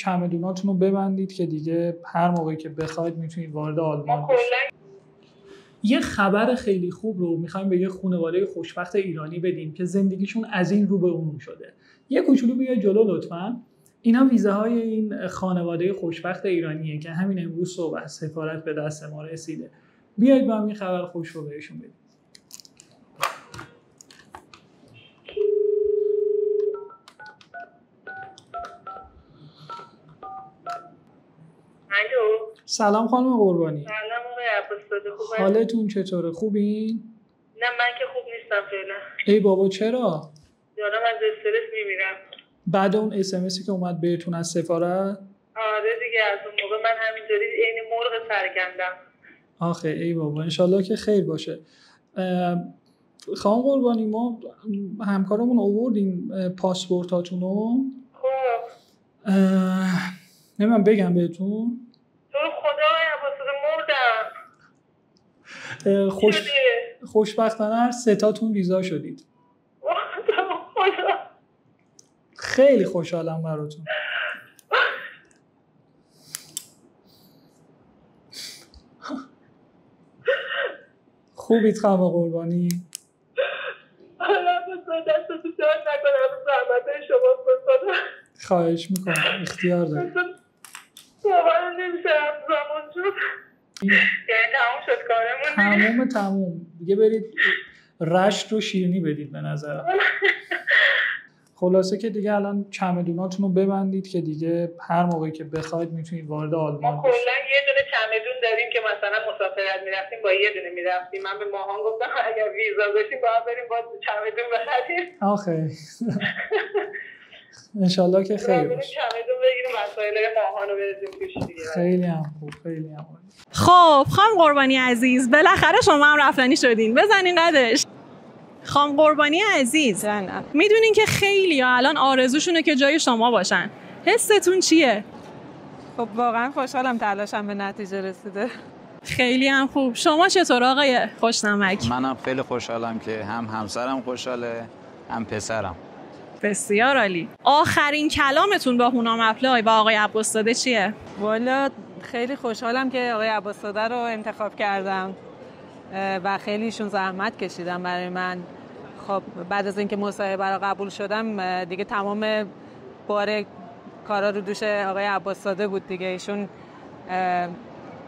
چمدوناتون رو ببندید که دیگه هر موقعی که بخواید میتونید وارد آلمان بشید. یه خبر خیلی خوب رو میخوایم به یه خانواده خوشبخت ایرانی بدیم که زندگیشون از این رو به اون شده. یه کوچولو بیا جلو لطفاً. اینا ویزاهای این خانواده خوشبخت ایرانیه که همین امروز صبح از سفارت به دست ما رسیده. بیایید با هم این خبر خوش رو بهشون بدیم. سلام خانم قربانی. سلام آقای عباس‌زاده، خوبه؟ حالتون چطوره؟ خوبین؟ نه من که خوب نیستم فعلا. ای بابا چرا؟ دارم از استرس میمیرم. بعد اون اس‌ام‌اسی که اومد بهتون از سفارت؟ آره دیگه از اون موقع من همینطوری عین مرغ سرگندم. آخه ای بابا انشالله که خیر باشه. خانم قربانی ما همکارمون آوردیم پاسپورتاتونو. خب نمیدونم بگم بهتون. تو رو خدا عباس‌زاده مردم. خوشبختانه هر سه تاتون ویزا شدید. خدا خیلی خوشحالم براتون. خوبید خانم قربانی؟ دستتو درد نکنم، زحمت شما بخدا. خواهش میکنم، اختیار دارید. باورم نمیشه زمان شد. یعنی تموم شد کارمون. تموم دیگه. برید رشت رو شیرینی بدید به نظرم. خلاصه که دیگه الان چمدوناتون رو ببندید که دیگه هر موقعی که بخواید میتونید وارد آلمان بشید. ما کلا یه دونه چمدون داریم که مثلا مسافرت میرفتیم با یه دونه میرفتیم. من به ماهان گفتم اگر ویزا بشیم باید بریم با چمدون بخریم. آخه انشالله که خیر باشه. چمدون بگیریم وسایل ماهان رو بریزیم توش دیگه. خیلی هم خوب، خیلی هم خوب. خب خانم قربانی عزیز، بالاخره شما هم رفتنی شدین. بزنین قدش. خانم قربانی عزیز، میدونین که خیلی ها الان آرزوشونه که جای شما باشن. حستون چیه؟ خب واقعا خوشحالم تلاشم به نتیجه رسیده. خیلی هم خوب. شما چطور آقای خوشنمک؟ منم خیلی خوشحالم که هم همسرم خوشحاله هم پسرم. بسیار عالی. آخرین کلامتون با هونام اپلای و آقای عباس‌زاده چیه؟ والا خیلی خوشحالم که آقای عباس‌زاده رو انتخاب کردم و خیلی ایشون زحمت کشیدن برای من. خب بعد از اینکه مصاحبه رو قبول شدم دیگه تمام بار کارا رو دوش آقای عباس‌زاده بود دیگه. ایشون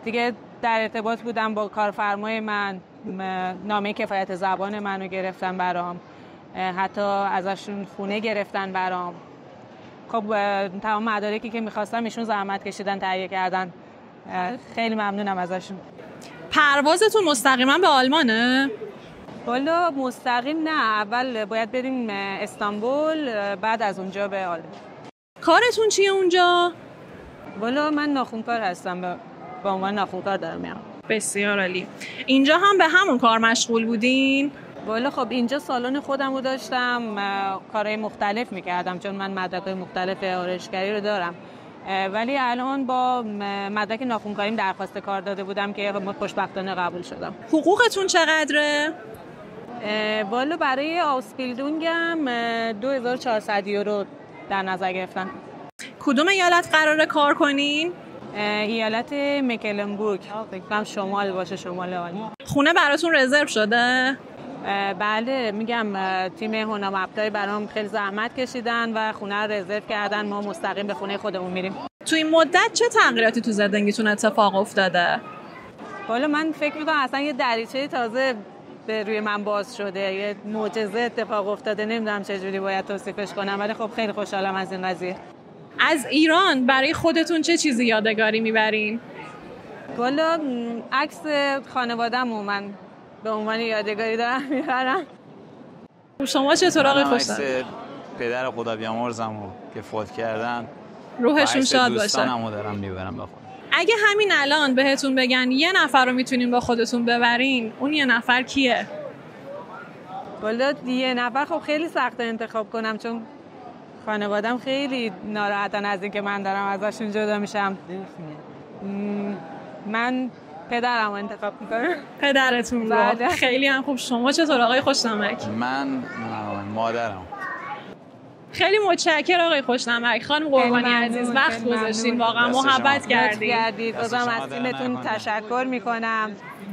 دیگه در ارتباط بودم با کارفرمای من، نامه کفایت زبان منو گرفتن برام، حتی ازشون خونه گرفتن برام. خب تمام مدارکی که می‌خواستم ایشون زحمت کشیدن تهیه کردن. خیلی ممنونم ازشون. پروازتون مستقیما به آلمانه؟ والا مستقیم نه، اول باید بریم استانبول، بعد از اونجا به آلمان. کارتون چیه اونجا؟ والا من ناخن‌کار هستم، به عنوان ناخن‌کار دارم میام. بسیار عالی. اینجا هم به همون کار مشغول بودین؟ والا خب اینجا سالن خودم رو داشتم، کارهای مختلف میکردم چون من مدرک‌های مختلف آرایشگری رو دارم، ولی الان با مدرک ناخن‌کاریم درخواست کار داده بودم که خوشبختانه قبول شدم. حقوقتون چقدره؟ والا برای آوسبیلدونگم 2400 یورو در نظر گرفتن. کدوم ایالت قراره کار کنین؟ ایالت مکلنبورگ، فکر کنم شمال باشه، شمال آلمان. خونه براتون رزرو شده؟ بله میگم تیم هونام اپلای برام خیلی زحمت کشیدن و خونه رو رزرو کردن. ما مستقیم به خونه خودمون میریم. تو این مدت چه تغییراتی تو زندگیتون اتفاق افتاده؟ والا من فکر میکنم اصلا یه دریچه تازه به روی من باز شده، یه معجزه اتفاق افتاده. نمیدونم چجوری باید توصیفش کنم، ولی خب خیلی خوشحالم از این قضیه. از ایران برای خودتون چه چیزی یادگاری میبرین؟ والا عکس خانواده‌مو من به عنوان یادگاری دارم میبرم. شما چطور آقای خوشم؟ عکس پدر خدا بیامرزمو که فوت کردن، روحشون شاد باشه. دوستانمو دارم میبرم بخونم. اگه همین الان بهتون بگن یه نفر رو میتونین با خودتون ببرین، اون یه نفر کیه؟ والا یه نفر خب خیلی سخته انتخاب کنم چون خانوادم خیلی ناراحتن از اینکه من دارم ازشون جدا میشم. من پدرم رو انتخاب میکنم. پدرتون رو؟ خیلی هم خوب. شما چطور آقای خوشنمک؟ من مادرم. خیلی متشکرم آقای خوشنمک. خانم قربانی عزیز وقت گذاشتین، واقعا محبت کردید. بازم از تیمتون تشکر میکنم.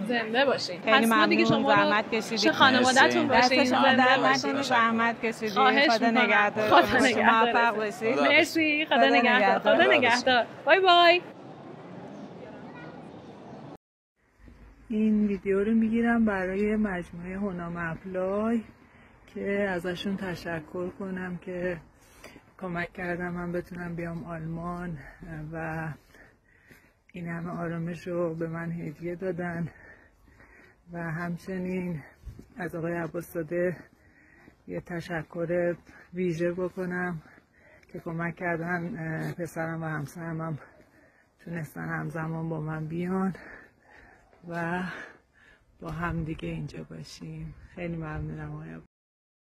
زنده باشین. خیلی ممنون زحمت کشیدید. چه خانواده‌تون باشین. زحمت کشیدید. خدا نگهدار. خدا نگهدار. موفق باشید. مرسی. خدا نگهدار. خدا نگهدار. بای بای. این ویدیو رو میگیرم برای مجموعه هونام اپلای که ازشون تشکر کنم که کمک کردم من بتونم بیام آلمان و این همه آرامش رو به من هدیه دادن و همچنین از آقای عباس‌زاده یه تشکر ویژه بکنم که کمک کردن پسرم و همسرم هم تونستن همزمان با من بیان و با هم دیگه اینجا باشیم. خیلی ممنونم آقای